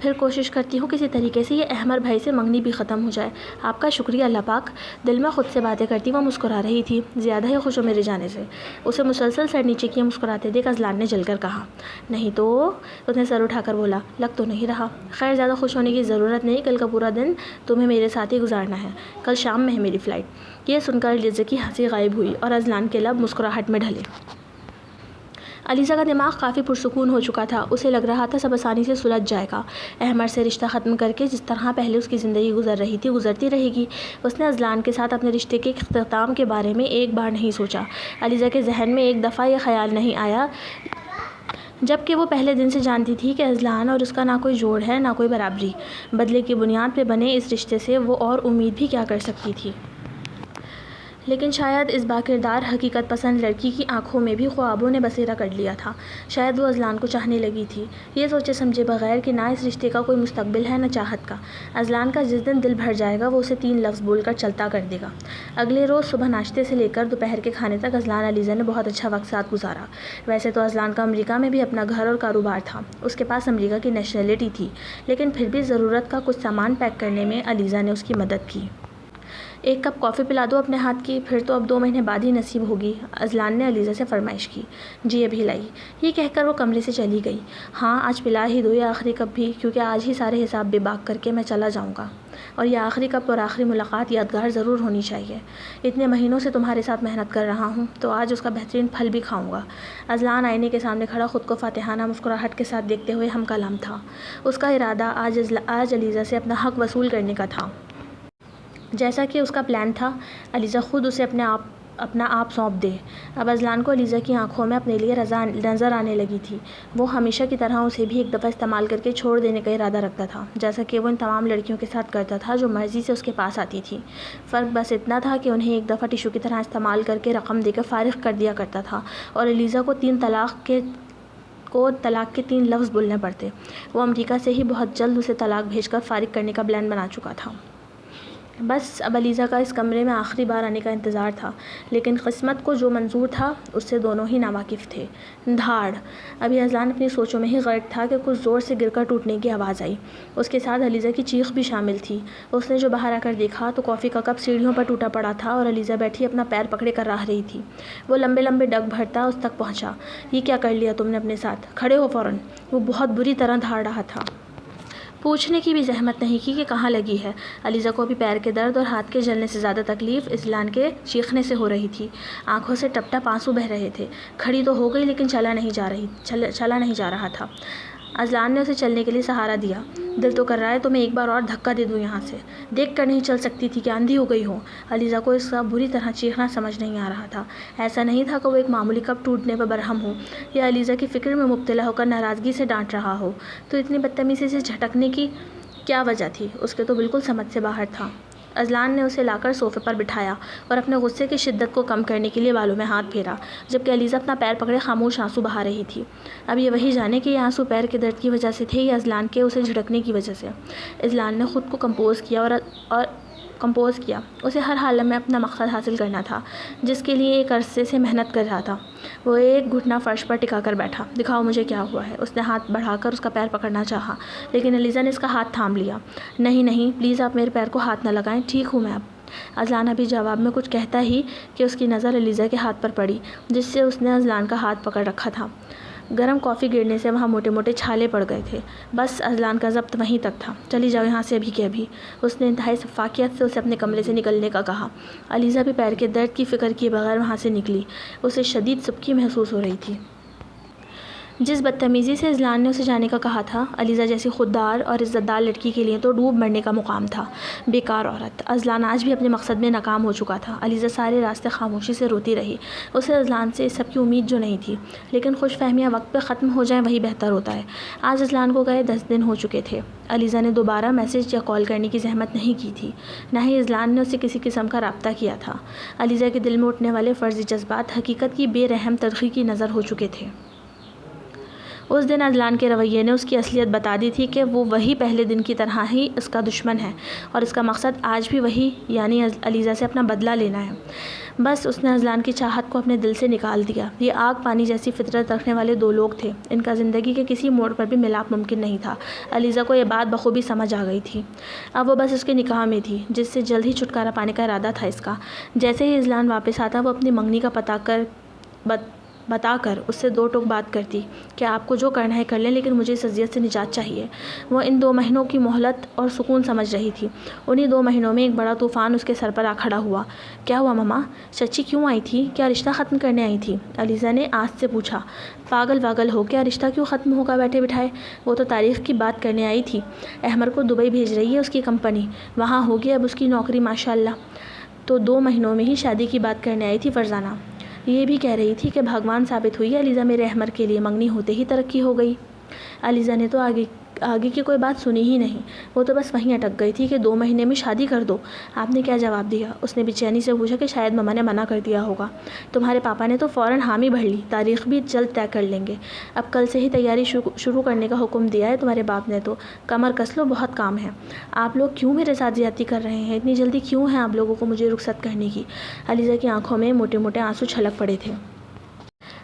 پھر کوشش کرتی ہوں کسی طریقے سے یہ احمر بھائی سے منگنی بھی ختم ہو جائے۔ آپ کا شکریہ اللہ پاک۔ دل میں خود سے باتیں کرتی وہ مسکرا رہی تھی، زیادہ ہی خوش ہو میرے جانے سے۔ اسے مسلسل سر نیچے کیے مسکراتے دیکھ اذلان نے جل کر کہا، نہیں تو؟ اس نے سر اٹھا کر بولا، لگ تو نہیں رہا۔ خیر زیادہ خوش ہونے کی ضرورت نہیں، کل کا پورا دن تمہیں میرے ساتھ ہی گزارنا ہے، کل شام میں ہے میری فلائٹ۔ یہ سن کر علیزہ کی ہنسی غائب ہوئی اور اذلان کے لب مسکراہٹ میں ڈھلے۔ علیزہ کا دماغ کافی پرسکون ہو چکا تھا، اسے لگ رہا تھا سب آسانی سے سلجھ جائے گا۔ احمر سے رشتہ ختم کر کے جس طرح پہلے اس کی زندگی گزر رہی تھی گزرتی رہے گی۔ اس نے اذلان کے ساتھ اپنے رشتے کے اختتام کے بارے میں ایک بار نہیں سوچا۔ علیزہ کے ذہن میں ایک دفعہ یہ خیال نہیں آیا، جبکہ وہ پہلے دن سے جانتی تھی کہ اذلان اور اس کا نہ کوئی جوڑ ہے نہ کوئی برابری۔ بدلے کی بنیاد پہ بنے اس رشتے سے وہ اور امید بھی کیا کر سکتی تھی؟ لیکن شاید اس باکردار حقیقت پسند لڑکی کی آنکھوں میں بھی خوابوں نے بسیرا کر لیا تھا۔ شاید وہ اذلان کو چاہنے لگی تھی، یہ سوچے سمجھے بغیر کہ نہ اس رشتے کا کوئی مستقبل ہے نہ چاہت کا۔ اذلان کا جس دن دل بھر جائے گا وہ اسے 3 لفظ بول کر چلتا کر دے گا۔ اگلے روز صبح ناشتے سے لے کر دوپہر کے کھانے تک اذلان علیزہ نے بہت اچھا وقت ساتھ گزارا۔ ویسے تو اذلان کا امریکہ میں بھی اپنا گھر اور کاروبار تھا، اس کے پاس امریکہ کی نیشنلٹی تھی، لیکن پھر بھی ضرورت کا کچھ سامان پیک کرنے میں علیزہ نے اس کی مدد کی۔ ایک کپ کافی پلا دو اپنے ہاتھ کی، پھر تو اب 2 مہینے بعد ہی نصیب ہوگی، اذلان نے علیزہ سے فرمائش کی۔ جی ابھی لائی، یہ کہہ کر وہ کمرے سے چلی گئی۔ ہاں آج پلا ہی دو یہ آخری کپ بھی، کیونکہ آج ہی سارے حساب بے باک کر کے میں چلا جاؤں گا، اور یہ آخری کپ اور آخری ملاقات یادگار ضرور ہونی چاہیے۔ اتنے مہینوں سے تمہارے ساتھ محنت کر رہا ہوں تو آج اس کا بہترین پھل بھی کھاؤں گا۔ اذلان آئینے کے سامنے کھڑا خود کو فاتحانہ مسکراہٹ کے ساتھ دیکھتے ہوئے ہم کلام تھا۔ اس کا ارادہ آج علیزہ سے اپنا حق وصول کرنے کا تھا۔ جیسا کہ اس کا پلان تھا، علیزہ خود اسے اپنا آپ سونپ دے۔ اب اذلان کو علیزہ کی آنکھوں میں اپنے لیے رضا نظر آنے لگی تھی۔ وہ ہمیشہ کی طرح اسے بھی ایک دفعہ استعمال کر کے چھوڑ دینے کا ارادہ رکھتا تھا، جیسا کہ وہ ان تمام لڑکیوں کے ساتھ کرتا تھا جو مرضی سے اس کے پاس آتی تھی۔ فرق بس اتنا تھا کہ انہیں ایک دفعہ ٹشو کی طرح استعمال کر کے رقم دے کر فارغ کر دیا کرتا تھا، اور علیزہ کو طلاق کے 3 لفظ بولنے پڑتے۔ وہ امریکہ سے ہی بہت جلد اسے طلاق بھیج کر فارغ کرنے کا پلان بنا چکا تھا۔ بس اب علیزہ کا اس کمرے میں آخری بار آنے کا انتظار تھا، لیکن قسمت کو جو منظور تھا اس سے دونوں ہی ناواقف تھے۔ دھاڑ! ابھی اذلان اپنی سوچوں میں ہی غرق تھا کہ کچھ زور سے گر کر ٹوٹنے کی آواز آئی۔ اس کے ساتھ علیزہ کی چیخ بھی شامل تھی۔ اس نے جو باہر آ کر دیکھا تو کافی کا کپ سیڑھیوں پر ٹوٹا پڑا تھا اور علیزہ بیٹھی اپنا پیر پکڑے کر رہ رہی تھی۔ وہ لمبے لمبے ڈگ بھرتا اس تک پہنچا۔ یہ کیا کر لیا تم نے اپنے ساتھ؟ کھڑے ہو فوراً! وہ بہت بری طرح دھاڑ رہا تھا۔ پوچھنے کی بھی زحمت نہیں کی کہ کہاں لگی ہے۔ علیزہ کو ابھی پیر کے درد اور ہاتھ کے جلنے سے زیادہ تکلیف اذلان کے چیخنے سے ہو رہی تھی۔ آنکھوں سے ٹپ ٹپ آنسو بہہ رہے تھے۔ کھڑی تو ہو گئی لیکن چلا نہیں جا رہا تھا۔ اذلان نے اسے چلنے کے لیے سہارا دیا۔ دل تو کر رہا ہے تو میں ایک بار اور دھکا دے دوں یہاں سے۔ دیکھ کر نہیں چل سکتی تھی کہ اندھی ہو گئی ہو؟ علیزہ کو اس کا بری طرح چیخنا سمجھ نہیں آ رہا تھا۔ ایسا نہیں تھا کہ وہ ایک معمولی کپ ٹوٹنے پر برہم ہو یا علیزہ کی فکر میں مبتلا ہو کر ناراضگی سے ڈانٹ رہا ہو، تو اتنی بدتمیزی سے جھٹکنے کی کیا وجہ تھی؟ اس کے تو بالکل سمجھ سے باہر تھا۔ اذلان نے اسے لا کر صوفے پر بٹھایا اور اپنے غصے کی شدت کو کم کرنے کے لیے بالوں میں ہاتھ پھیرا، جبکہ علیزہ اپنا پیر پکڑے خاموش آنسو بہا رہی تھی۔ اب یہ وہی جانے کہ یہ آنسو پیر کے درد کی وجہ سے تھے یا اذلان کے اسے جھڑکنے کی وجہ سے۔ اذلان نے خود کو کمپوز کیا۔ اسے ہر حال میں اپنا مقصد حاصل کرنا تھا، جس کے لیے ایک عرصے سے محنت کر رہا تھا۔ وہ ایک گھٹنا فرش پر ٹکا کر بیٹھا۔ دکھاؤ مجھے کیا ہوا ہے؟ اس نے ہاتھ بڑھا کر اس کا پیر پکڑنا چاہا، لیکن علیزہ نے اس کا ہاتھ تھام لیا۔ نہیں پلیز آپ میرے پیر کو ہاتھ نہ لگائیں، ٹھیک ہوں میں اب۔ اذلان ابھی جواب میں کچھ کہتا ہی کہ اس کی نظر علیزہ کے ہاتھ پر پڑی، جس سے اس نے اذلان کا ہاتھ پکڑ رکھا تھا۔ گرم کافی گرنے سے وہاں موٹے موٹے چھالے پڑ گئے تھے۔ بس اذلان کا ضبط وہیں تک تھا۔ چلی جاؤ یہاں سے ابھی کے ابھی، اس نے انتہائی شفافیت سے اسے اپنے کمرے سے نکلنے کا کہا۔ علیزہ بھی پیر کے درد کی فکر کیے بغیر وہاں سے نکلی۔ اسے شدید سبکی محسوس ہو رہی تھی۔ جس بدتمیزی سے اذلان نے اسے جانے کا کہا تھا، علیزہ جیسی خوددار اور عزت دار لڑکی کے لیے تو ڈوب مرنے کا مقام تھا۔ بیکار عورت! اذلان آج بھی اپنے مقصد میں ناکام ہو چکا تھا۔ علیزہ سارے راستے خاموشی سے روتی رہی۔ اسے اذلان سے اس سب کی امید جو نہیں تھی، لیکن خوش فہمیاں وقت پہ ختم ہو جائیں وہی بہتر ہوتا ہے۔ آج اذلان کو گئے 10 دن ہو چکے تھے۔ علیزہ نے دوبارہ میسج یا کال کرنے کی زحمت نہیں کی تھی، نہ ہی اذلان نے اسے کسی قسم کا رابطہ کیا تھا۔ علیزہ کے دل میں اٹھنے والے فرضی جذبات حقیقت کی بے رحم تلخی کی نظر ہو چکے تھے۔ اس دن اذلان کے رویے نے اس کی اصلیت بتا دی تھی کہ وہ وہی پہلے دن کی طرح ہی اس کا دشمن ہے، اور اس کا مقصد آج بھی وہی، یعنی علیزہ سے اپنا بدلہ لینا ہے۔ بس اس نے اذلان کی چاہت کو اپنے دل سے نکال دیا۔ یہ آگ پانی جیسی فطرت رکھنے والے دو لوگ تھے، ان کا زندگی کے کسی موڑ پر بھی ملاپ ممکن نہیں تھا۔ علیزہ کو یہ بات بخوبی سمجھ آ گئی تھی۔ اب وہ بس اس کے نکاح میں تھی، جس سے جلد ہی چھٹکارا پانے کا ارادہ تھا اس کا۔ جیسے ہی اذلان واپس آتا وہ اپنی منگنی کا بتا کر اس سے دو ٹوک بات کرتی کہ آپ کو جو کرنا ہے کر لیں، لیکن مجھے اس اذیت سے نجات چاہیے۔ وہ ان 2 مہینوں کی مہلت اور سکون سمجھ رہی تھی۔ انہی 2 مہینوں میں ایک بڑا طوفان اس کے سر پر آ کھڑا ہوا۔ کیا ہوا ماما؟ چچی کیوں آئی تھی؟ کیا رشتہ ختم کرنے آئی تھی؟ علیزہ نے آس سے پوچھا۔ پاگل ہو کیا؟ رشتہ کیوں ختم ہوگا بیٹھے بٹھائے؟ وہ تو تاریخ کی بات کرنے آئی تھی۔ احمر کو دبئی بھیج رہی ہے اس کی کمپنی، وہاں ہوگی اب اس کی نوکری ماشاءاللہ۔ تو 2 مہینوں میں ہی شادی کی بات کرنے آئی تھی فرزانہ۔ یہ بھی کہہ رہی تھی کہ بھگوان ثابت ہوئی ہے علیزہ میرے احمر کے لیے منگنی ہوتے ہی ترقی ہو گئی۔ علیزہ نے تو آگے کی کوئی بات سنی ہی نہیں، وہ تو بس وہیں اٹک گئی تھی کہ 2 مہینے میں شادی کر دو۔ آپ نے کیا جواب دیا؟ اس نے بے چینی سے پوچھا کہ شاید مما نے منع کر دیا ہوگا۔ تمہارے پاپا نے تو فوراً حامی بھر لی، تاریخ بھی جلد طے کر لیں گے۔ اب کل سے ہی تیاری شروع کرنے کا حکم دیا ہے تمہارے باپ نے تو۔ کمر کس لو، بہت کام ہے۔ آپ لوگ کیوں میرے ساتھ زیادتی کر رہے ہیں؟ اتنی جلدی کیوں ہے آپ لوگوں کو مجھے رخصت کرنے کی؟ علیزہ کی آنکھوں میں موٹے موٹے آنسو چھلک پڑے تھے۔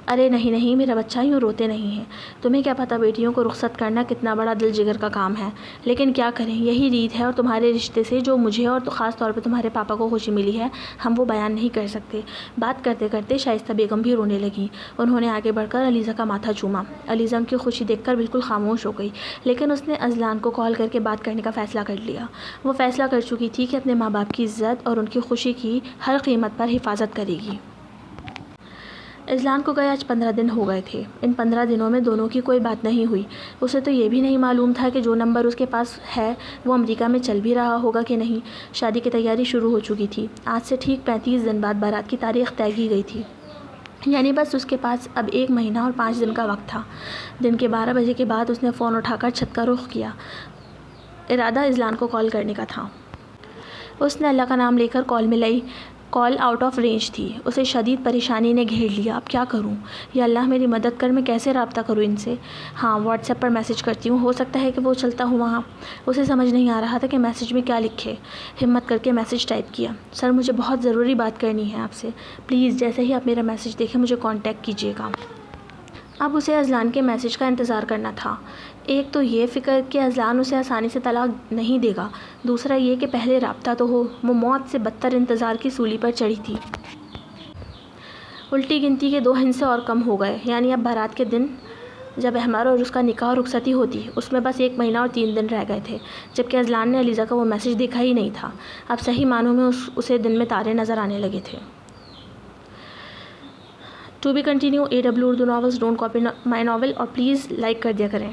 ارے نہیں میرا بچہ، یوں روتے نہیں ہیں۔ تمہیں کیا پتہ بیٹیوں کو رخصت کرنا کتنا بڑا دل جگر کا کام ہے، لیکن کیا کریں، یہی ریت ہے، اور تمہارے رشتے سے جو مجھے اور خاص طور پہ تمہارے پاپا کو خوشی ملی ہے، ہم وہ بیان نہیں کر سکتے۔ بات کرتے کرتے شائستہ بیگم بھی رونے لگیں۔ انہوں نے آگے بڑھ کر علیزہ کا ماتھا چوما۔ علیزہ ان کی خوشی دیکھ کر بالکل خاموش ہو گئی، لیکن اس نے اذلان کو کال کر کے بات کرنے کا فیصلہ کر لیا۔ وہ فیصلہ کر چکی تھی کہ اپنے ماں باپ کی عزت اور ان کی خوشی کی ہر قیمت پر حفاظت کرے گی۔ اذلان کو گئے آج 15 دن ہو گئے تھے۔ ان 15 دنوں میں دونوں کی کوئی بات نہیں ہوئی۔ اسے تو یہ بھی نہیں معلوم تھا کہ جو نمبر اس کے پاس ہے وہ امریکہ میں چل بھی رہا ہوگا کہ نہیں۔ شادی کی تیاری شروع ہو چکی تھی۔ آج سے ٹھیک 35 دن بعد بارات کی تاریخ طے کی گئی تھی، یعنی بس اس کے پاس اب 1 مہینہ اور 5 دن کا وقت تھا۔ دن کے 12 بجے کے بعد اس نے فون اٹھا کر چھت کا رخ کیا۔ ارادہ اذلان کو کال کرنے کا تھا۔ اس نے اللہ کا نام لے کر کال ملائی۔ کال آؤٹ آف رینج تھی۔ اسے شدید پریشانی نے گھیر لیا۔ اب کیا کروں؟ یا اللہ میری مدد کر، میں کیسے رابطہ کروں ان سے؟ ہاں، واٹس ایپ پر میسج کرتی ہوں، ہو سکتا ہے کہ وہ چلتا ہوں وہاں۔ اسے سمجھ نہیں آ رہا تھا کہ میسج میں کیا لکھے۔ ہمت کر کے میسج ٹائپ کیا۔ سر، مجھے بہت ضروری بات کرنی ہے آپ سے، پلیز جیسے ہی آپ میرا میسج دیکھیں مجھے کانٹیکٹ کیجیے گا۔ اب اسے اذلان کے میسج کا انتظار کرنا تھا۔ ایک تو یہ فکر کہ اذلان اسے آسانی سے طلاق نہیں دے گا، دوسرا یہ کہ پہلے رابطہ تو ہو۔ وہ موت سے بدتر انتظار کی سولی پر چڑھی تھی۔ الٹی گنتی کے 2 ہندسے اور کم ہو گئے، یعنی اب بارات کے دن جب احمر اور اس کا نکاح اور رخصتی ہوتی، اس میں بس 1 مہینہ اور 3 دن رہ گئے تھے، جبکہ اذلان نے علیزہ کا وہ میسج دیکھا ہی نہیں تھا۔ اب صحیح معنوں میں اسے دن میں تارے نظر آنے لگے تھے۔ To be continue AW Urdu novels, don't copy my novel, اور پلیز لائک کر دیا کریں۔